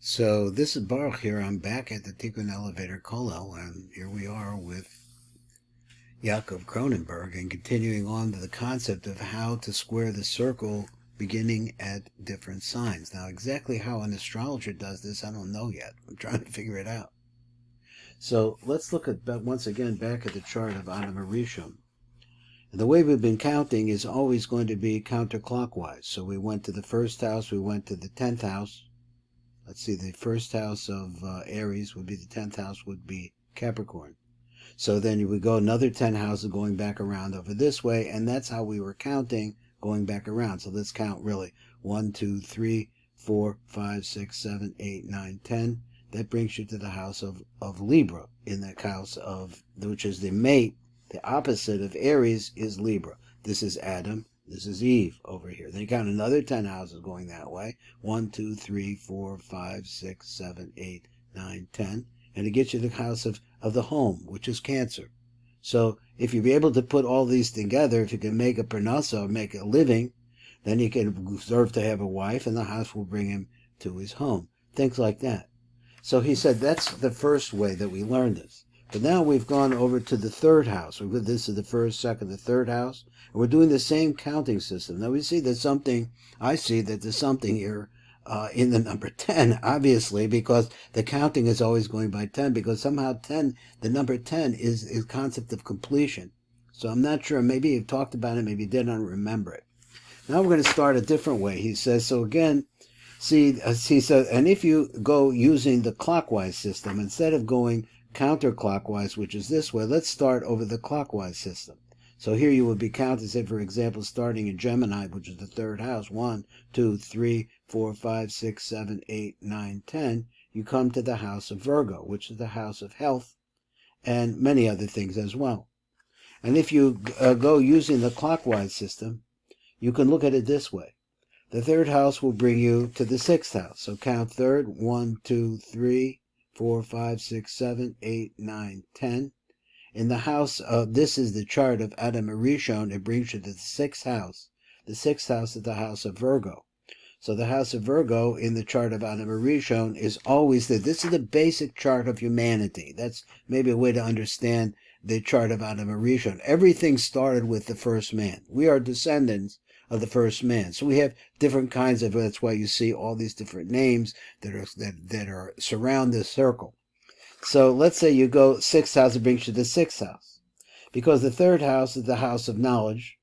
So this is Baruch here. I'm back at the Tikkun Elevator Kollel, and here we are with Yaakov Kronenberg and continuing on to the concept of how to square the circle beginning at different signs. Now, exactly how an astrologer does this, I don't know yet. I'm trying to figure it out. So let's look at once again back at the chart of Adam Arishon. The way we've been counting is always going to be counterclockwise. So we went to the first house, we went to the 10th house. Let's see, the first house of Aries would be the 10th house would be Capricorn. So then you would go another 10 houses going back around over this way, and that's how we were counting going back around. So let's count really 1, 2, 3, 4, 5, 6, 7, 8, 9, 10. That brings you to the house of Libra, in that house of, which is the mate, the opposite of Aries is Libra. This is Adam. This is Eve over here. Then you count another 10 houses going that way. 1, 2, 3, 4, 5, 6, 7, 8, 9, 10. And it gets you the house of the home, which is Cancer. So if you be able to put all these together, if you can make a parnasa, make a living, then you can deserve to have a wife, and the house will bring him to his home. Things like that. So he said that's the first way that we learn this. But now we've gone over to the third house. This is the first, second, the third house. And we're doing the same counting system. Now we see there's something, I see that there's something here in the number 10, obviously, because the counting is always going by 10, because somehow 10, the number 10 is a concept of completion. So I'm not sure, maybe you've talked about it, maybe you didn't remember it. Now we're going to start a different way. He says, so again, he says, and if you go using the clockwise system, instead of going counterclockwise, which is this way, let's start over the clockwise system. So here you would be counting, say, for example, starting in Gemini, which is the third house, 1, 2, 3, 4, 5, 6, 7, 8, 9, 10. You come to the house of Virgo, which is the house of health, and many other things as well. And if you go using the clockwise system, you can look at it this way. The third house will bring you to the sixth house. So count third, 1, 2, 3, 4, 5, 6, 7, 8, 9, 10. In the house of, this is the chart of Adam Arishon, it brings you to the sixth house. The sixth house is the house of Virgo. So the house of Virgo in the chart of Adam Arishon is always there. This is the basic chart of humanity. That's maybe a way to understand the chart of Adam Arishon. Everything started with the first man. We are descendants of the first man. So we have different kinds of, that's why you see all these different names that are surround this circle. So let's say you go sixth house, it brings you to the sixth house. Because the third house is the house of knowledge.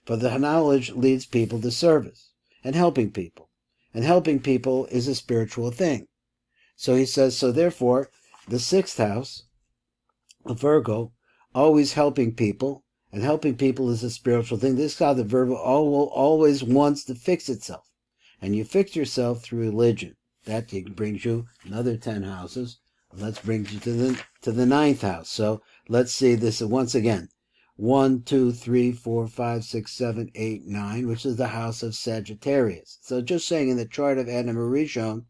For the knowledge leads people to service and helping people. And helping people is a spiritual thing. So he says, so therefore, the sixth house of Virgo, always helping people, and helping people is a spiritual thing. This is how the Virgo always wants to fix itself. And you fix yourself through religion. That brings you another 10 houses. Let's bring you to the ninth house. So let's see this once again. 1, 2, 3, 4, 5, 6, 7, 8, 9, which is the house of Sagittarius. So just saying in the chart of Adam Arishon,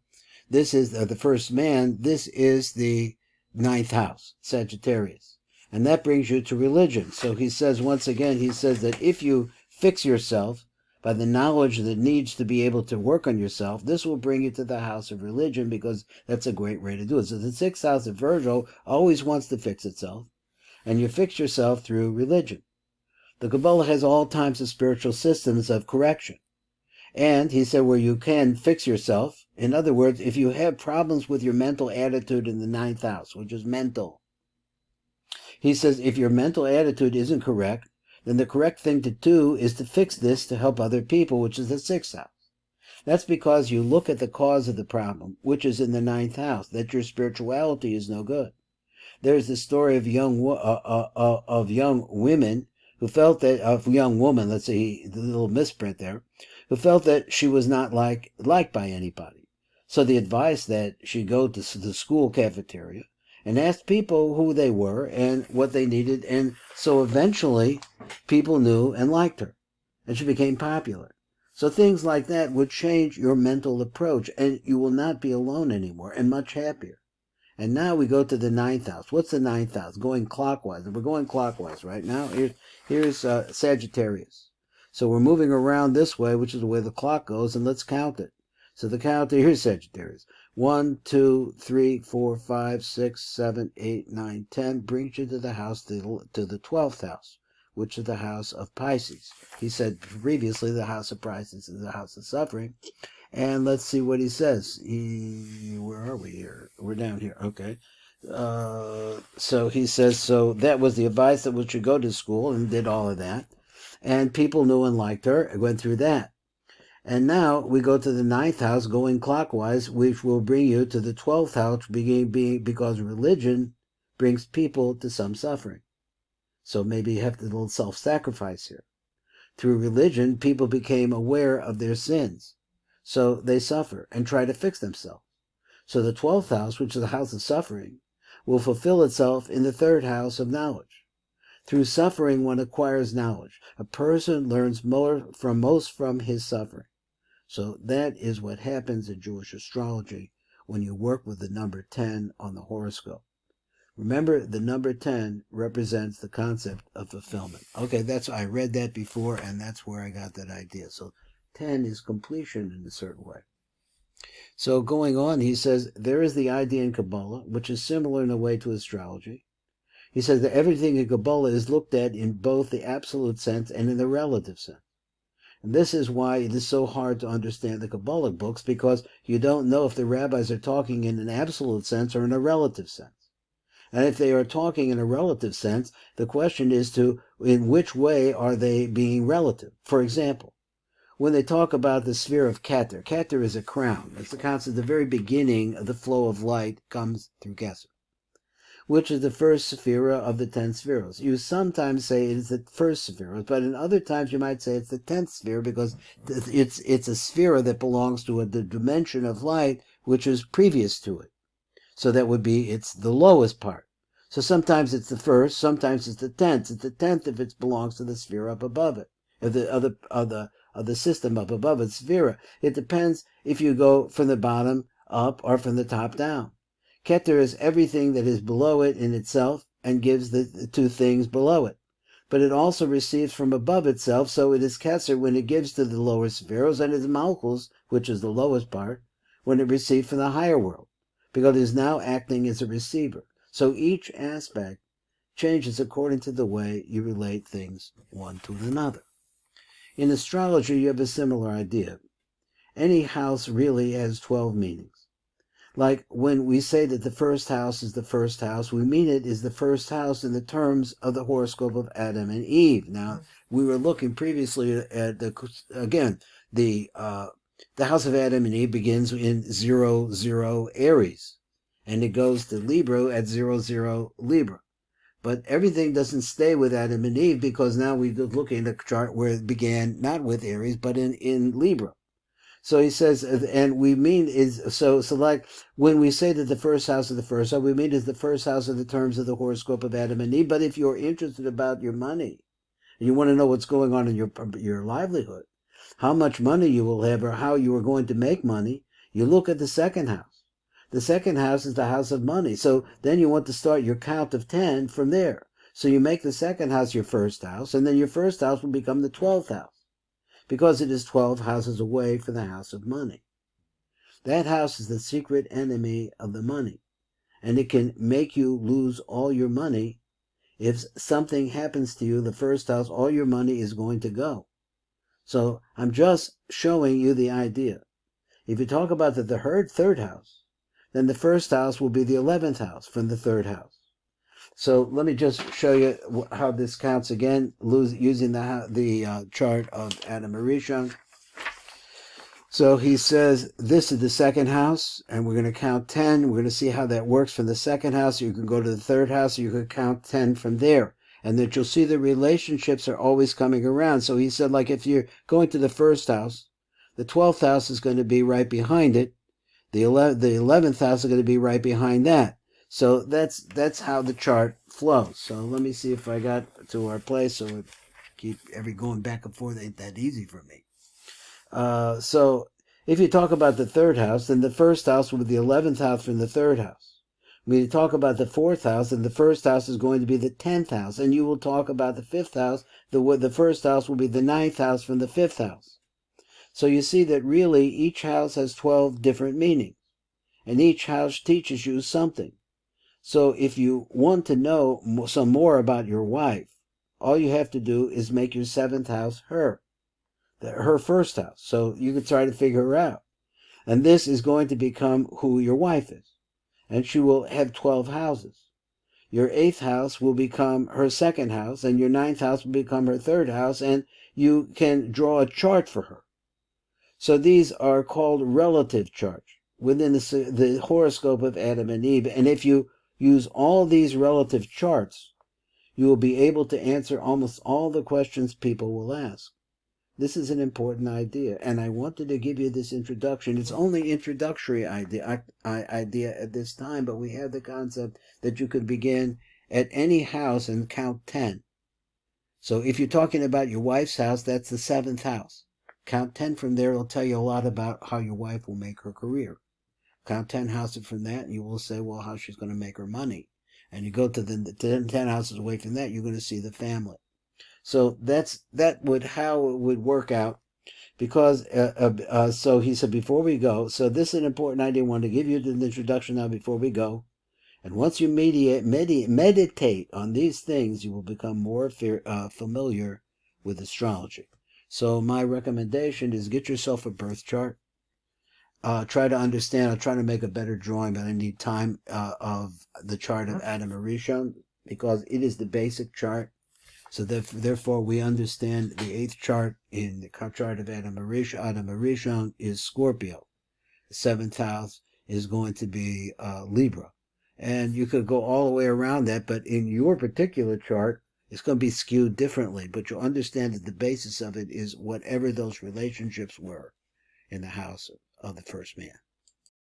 this is the first man, this is the ninth house, Sagittarius. And that brings you to religion. So he says, once again, he says that if you fix yourself by the knowledge that needs to be able to work on yourself, this will bring you to the house of religion, because that's a great way to do it. So the sixth house of Virgo always wants to fix itself, and you fix yourself through religion. The Kabblah has all types of spiritual systems of correction. And he said where you can fix yourself, in other words, if you have problems with your mental attitude in the ninth house, which is mental, he says if your mental attitude isn't correct, then the correct thing to do is to fix this to help other people, which is the sixth house. That's because you look at the cause of the problem, which is in the ninth house, that your spirituality is no good. There's the story of young women who felt that, of young woman, let's say the little misprint there, who felt that she was not liked by anybody. So the advice that she go to the school cafeteria and ask people who they were and what they needed. And so eventually people knew and liked her, and she became popular. So things like that would change your mental approach, and you will not be alone anymore, and much happier. And now we go to the ninth house. What's the ninth house? Going clockwise. And we're going clockwise right now. Here's Sagittarius. So we're moving around this way, which is the way the clock goes, and let's count it. So the count, here's Sagittarius. 1, 2, 3, 4, 5, 6, 7, 8, 9, 10 brings you to the house, to the 12th house, which is the house of Pisces. He said previously the house of Pisces is the house of suffering. And let's see what he says. Where are we here? We're down here. Okay. So he says, so that was the advice that we should go to school, and did all of that. And people knew and liked her, went through that. And now we go to the 9th house, going clockwise, which will bring you to the 12th house, because religion brings people to some suffering. So maybe you have a little self-sacrifice here. Through religion, people became aware of their sins. So they suffer and try to fix themselves. So the 12th house, which is the house of suffering, will fulfill itself in the 3rd house of knowledge. Through suffering, one acquires knowledge. A person learns most from his suffering. So that is what happens in Jewish astrology when you work with the number 10 on the horoscope. Remember, the number 10 represents the concept of fulfillment. Okay, I read that before, and that's where I got that idea. So 10 is completion in a certain way. So going on, he says, there is the idea in Kabbalah, which is similar in a way to astrology. He says that everything in Kabbalah is looked at in both the absolute sense and in the relative sense. And this is why it is so hard to understand the Kabbalah books, because you don't know if the rabbis are talking in an absolute sense or in a relative sense. And if they are talking in a relative sense, the question is in which way are they being relative? For example, when they talk about the sphere of Keter, Keter is a crown. It's the concept, the very beginning of the flow of light comes through Keter, which is the first sephira of the 10 spheres. You sometimes say it is the first sephira, but in other times you might say it's the 10th sphere, because it's a sephira that belongs to the dimension of light which is previous to it. So that would be, it's the lowest part. So sometimes it's the first, sometimes it's the 10th. It's the 10th if it belongs to the sphere up above it, of the system up above it, sphera. It depends if you go from the bottom up or from the top down. Keter is everything that is below it in itself and gives the two things below it. But it also receives from above itself, so it is Keter when it gives to the lower spheres, and it is Malchus, which is the lowest part, when it receives from the higher world, because it is now acting as a receiver. So each aspect changes according to the way you relate things one to another. In astrology, you have a similar idea. Any house really has 12 meanings. Like when we say that the first house is the first house, we mean it is the first house in the terms of the horoscope of Adam and Eve. Now, we were looking previously at the house of Adam and Eve begins in 00 Aries, and it goes to Libra at 00 Libra. But everything doesn't stay with Adam and Eve, because now we're looking at a chart where it began not with Aries, but in Libra. So he says, and we mean so like when we say that the first house is the first house, we mean is the first house in the terms of the horoscope of Adam and Eve. But if you're interested about your money, and you want to know what's going on in your livelihood, how much money you will have or how you are going to make money, you look at the second house. The second house is the house of money. So then you want to start your count of 10 from there. So you make the second house your first house, and then your first house will become the 12th house, because it is 12 houses away from the house of money. That house is the secret enemy of the money, and it can make you lose all your money. If something happens to you, the first house, all your money is going to go. So I'm just showing you the idea. If you talk about the third house, then the first house will be the 11th house from the third house. So let me just show you how this counts again, using the chart of Adam Arishon. So he says this is the second house, and we're going to count 10. We're going to see how that works from the second house. You can go to the third house, or you can count 10 from there. And that you'll see the relationships are always coming around. So he said, like if you're going to the first house, the 12th house is going to be right behind it. The 11th house is going to be right behind that. So that's how the chart flows. So let me see if I got to our place. So it keep going back and forth ain't that easy for me. So if you talk about the third house, then the first house will be the 11th house from the third house. When you talk about the fourth house, then the first house is going to be the 10th house. And you will talk about the fifth house. The first house will be the 9th house from the fifth house. So you see that really each house has 12 different meanings. and each house teaches you something. So if you want to know some more about your wife, all you have to do is make your seventh house her first house. So you can try to figure her out. And this is going to become who your wife is. And she will have 12 houses. Your eighth house will become her second house, and your ninth house will become her third house, and you can draw a chart for her. So these are called relative charts within the horoscope of Adam and Eve. And if you use all these relative charts, you will be able to answer almost all the questions people will ask. This is an important idea, and I wanted to give you this introduction. It's only introductory idea at this time, but we have the concept that you could begin at any house and count 10. So if you're talking about your wife's house, that's the seventh house. Count 10 from there will tell you a lot about how your wife will make her career. Count 10 houses from that, and you will say, well, how she's going to make her money. And you go to the 10 houses away from that, you're going to see the family. So how it would work out, because so he said before we go. So this is an important idea. I want to give you the introduction now before we go. And once you meditate on these things, you will become more familiar with astrology. So my recommendation is get yourself a birth chart. Try to understand. I'll try to make a better drawing, but I need time of the chart of Adam Arishon, because it is the basic chart. So therefore, we understand the eighth chart in the chart of Adam Arishon. Adam Arishon is Scorpio. The seventh house is going to be Libra. And you could go all the way around that, but in your particular chart, it's going to be skewed differently. But you'll understand that the basis of it is whatever those relationships were in the house of the first man.